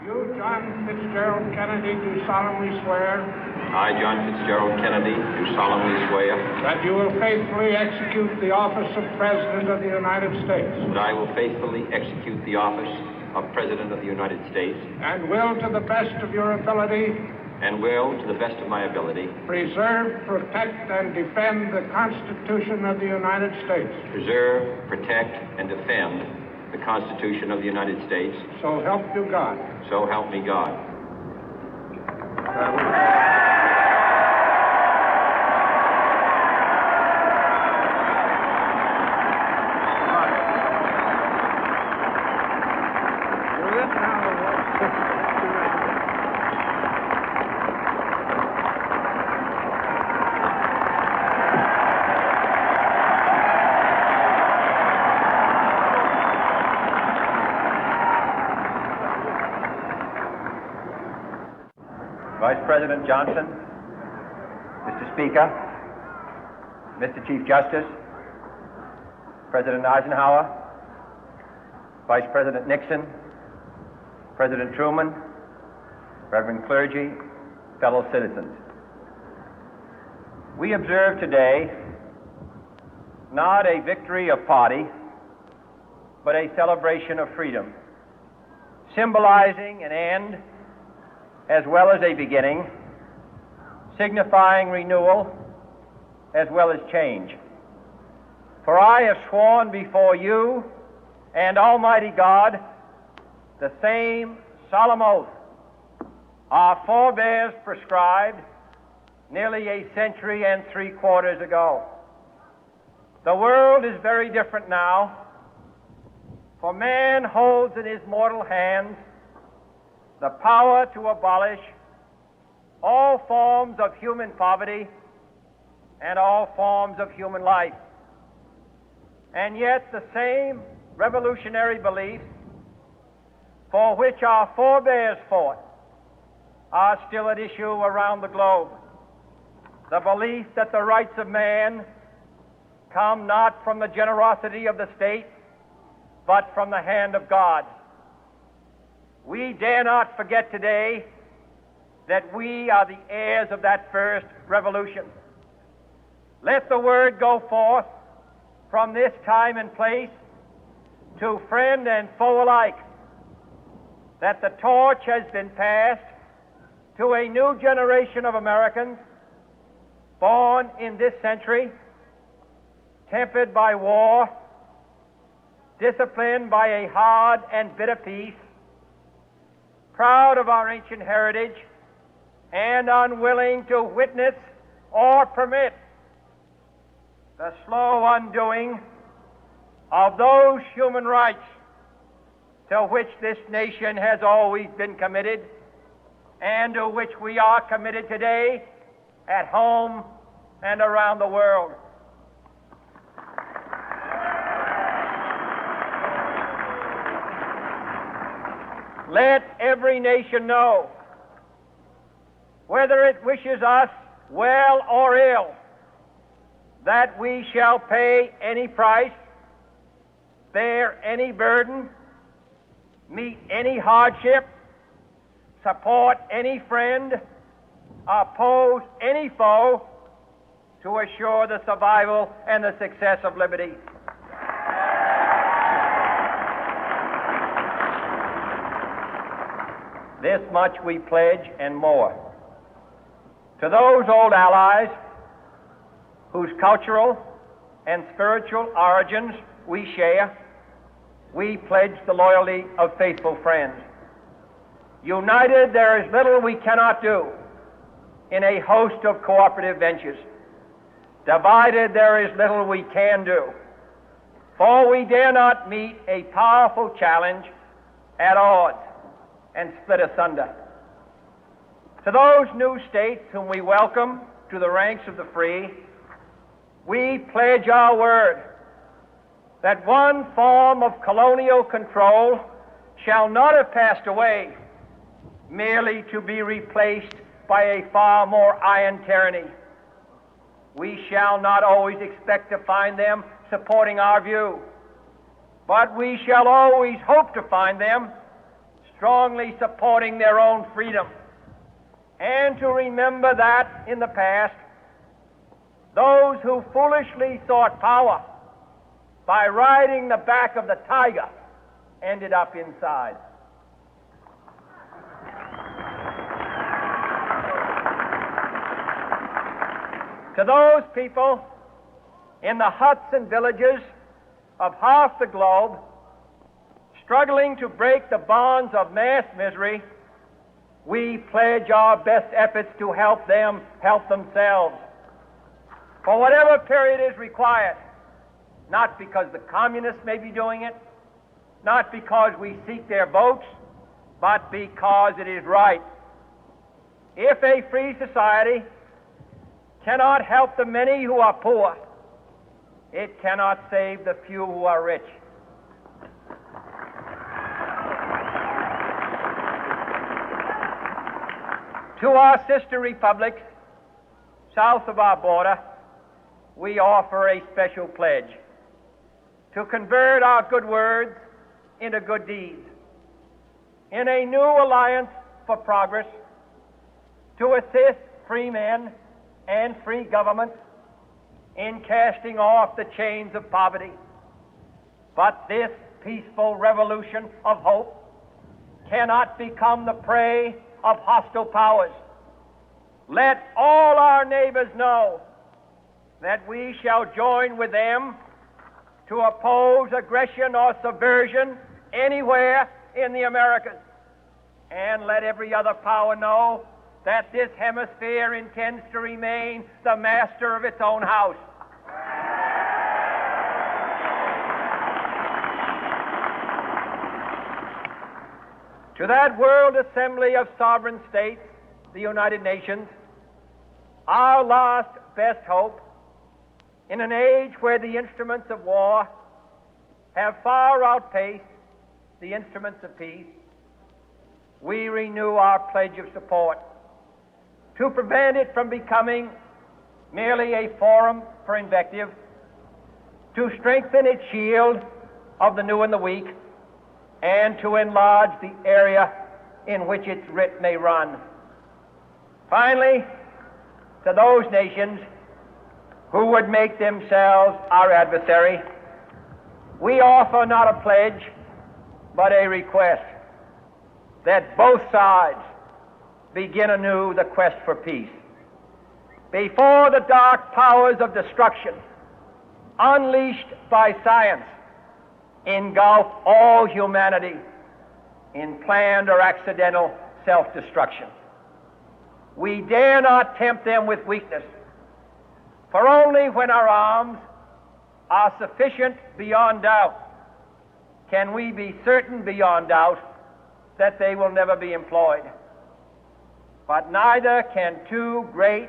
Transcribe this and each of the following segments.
You, John Fitzgerald Kennedy, do solemnly swear. I, John Fitzgerald Kennedy, do solemnly swear. That you will faithfully execute the office of President of the United States. That I will faithfully execute the office of President of the United States. And will, to the best of your ability. And will, to the best of my ability. Preserve, protect, and defend the Constitution of the United States. Preserve, protect, and defend the Constitution of the United States. So help you God. So help me God. Vice President Johnson, Mr. Speaker, Mr. Chief Justice, President Eisenhower, Vice President Nixon, President Truman, Reverend clergy, fellow citizens. We observe today not a victory of party, but a celebration of freedom, symbolizing an end as well as a beginning, signifying renewal as well as change. For I have sworn before you and Almighty God the same solemn oath our forebears prescribed nearly a century and 3/4 ago. The world is very different now, for man holds in his mortal hands the power to abolish all forms of human poverty and all forms of human life. And yet the same revolutionary beliefs for which our forebears fought are still at issue around the globe. The belief that the rights of man come not from the generosity of the state, but from the hand of God. We dare not forget today that we are the heirs of that first revolution. Let the word go forth from this time and place to friend and foe alike that the torch has been passed to a new generation of Americans born in this century, tempered by war, disciplined by a hard and bitter peace, proud of our ancient heritage, and unwilling to witness or permit the slow undoing of those human rights to which this nation has always been committed and to which we are committed today at home and around the world. Let every nation know, whether it wishes us well or ill, that we shall pay any price, bear any burden, meet any hardship, support any friend, oppose any foe to assure the survival and the success of liberty. This much we pledge and more. To those old allies whose cultural and spiritual origins we share, we pledge the loyalty of faithful friends. United, there is little we cannot do in a host of cooperative ventures. Divided, there is little we can do, for we dare not meet a powerful challenge at odds and split asunder. To those new states whom we welcome to the ranks of the free, we pledge our word that one form of colonial control shall not have passed away, merely to be replaced by a far more iron tyranny. We shall not always expect to find them supporting our view, but we shall always hope to find them strongly supporting their own freedom, and to remember that in the past, those who foolishly sought power by riding the back of the tiger ended up inside. To those people in the huts and villages of half the globe struggling to break the bonds of mass misery, we pledge our best efforts to help them help themselves for whatever period is required, not because the communists may be doing it, not because we seek their votes, but because it is right. If a free society cannot help the many who are poor, it cannot save the few who are rich. To our sister republics south of our border, we offer a special pledge to convert our good words into good deeds, in a new alliance for progress, to assist free men and free governments in casting off the chains of poverty. But this peaceful revolution of hope cannot become the prey of hostile powers. Let all our neighbors know that we shall join with them to oppose aggression or subversion anywhere in the Americas. And let every other power know that this hemisphere intends to remain the master of its own house. To that World Assembly of Sovereign States, the United Nations, our last best hope, in an age where the instruments of war have far outpaced the instruments of peace, we renew our pledge of support to prevent it from becoming merely a forum for invective, to strengthen its shield of the new and the weak, and to enlarge the area in which its writ may run. Finally, to those nations who would make themselves our adversary, we offer not a pledge, but a request that both sides begin anew the quest for peace. Before the dark powers of destruction, unleashed by science, engulf all humanity in planned or accidental self-destruction, we dare not tempt them with weakness, for only when our arms are sufficient beyond doubt can we be certain beyond doubt that they will never be employed. But neither can two great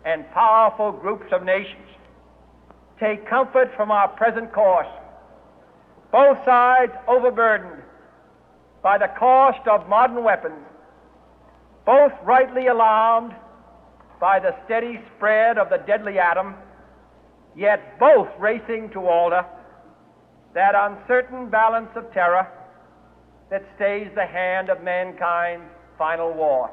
and powerful groups of nations take comfort from our present course, both sides overburdened by the cost of modern weapons, both rightly alarmed by the steady spread of the deadly atom, yet both racing to alter that uncertain balance of terror that stays the hand of mankind's final war.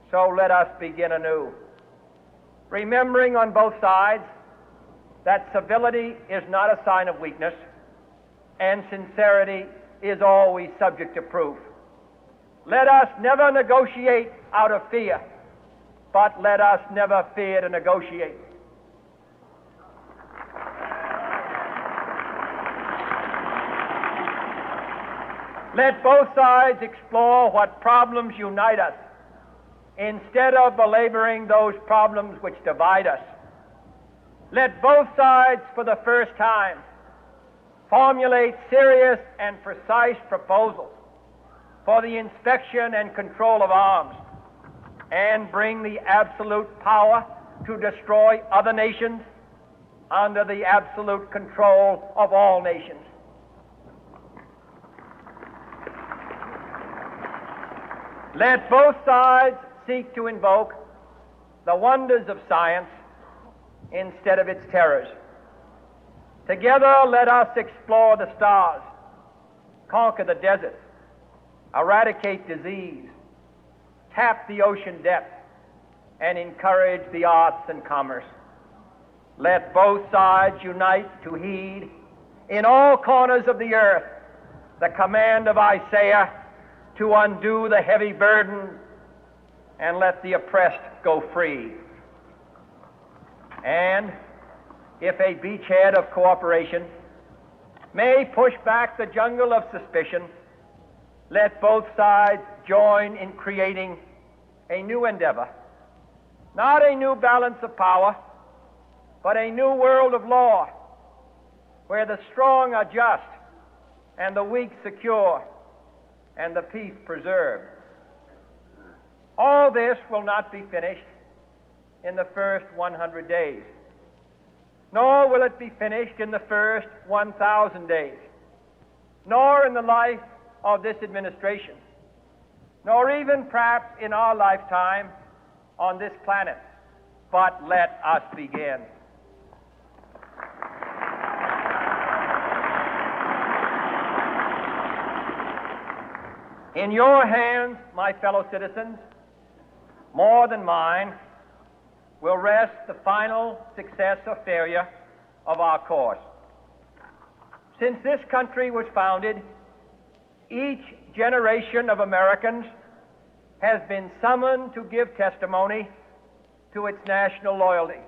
So let us begin anew, remembering on both sides that civility is not a sign of weakness, and sincerity is always subject to proof. Let us never negotiate out of fear, but let us never fear to negotiate. Let both sides explore what problems unite us, instead of belaboring those problems which divide us. Let both sides, for the first time, formulate serious and precise proposals for the inspection and control of arms, and bring the absolute power to destroy other nations under the absolute control of all nations. Let both sides seek to invoke the wonders of science instead of its terrors. Together, let us explore the stars, conquer the deserts, eradicate disease, tap the ocean depth, and encourage the arts and commerce. Let both sides unite to heed in all corners of the earth the command of Isaiah to undo the heavy burden and let the oppressed go free. And if a beachhead of cooperation may push back the jungle of suspicion, let both sides join in creating a new endeavor, not a new balance of power, but a new world of law, where the strong are just and the weak secure and the peace preserved. All this will not be finished in the first 100 days, nor will it be finished in the first 1,000 days, nor in the life of this administration, nor even perhaps in our lifetime on this planet. But let us begin. In your hands, my fellow citizens, more than mine, will rest the final success or failure of our course. Since this country was founded, each generation of Americans has been summoned to give testimony to its national loyalty.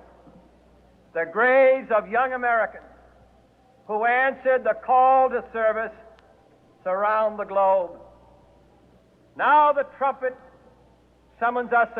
The graves of young Americans who answered the call to service surround the globe. Now the trumpet summons us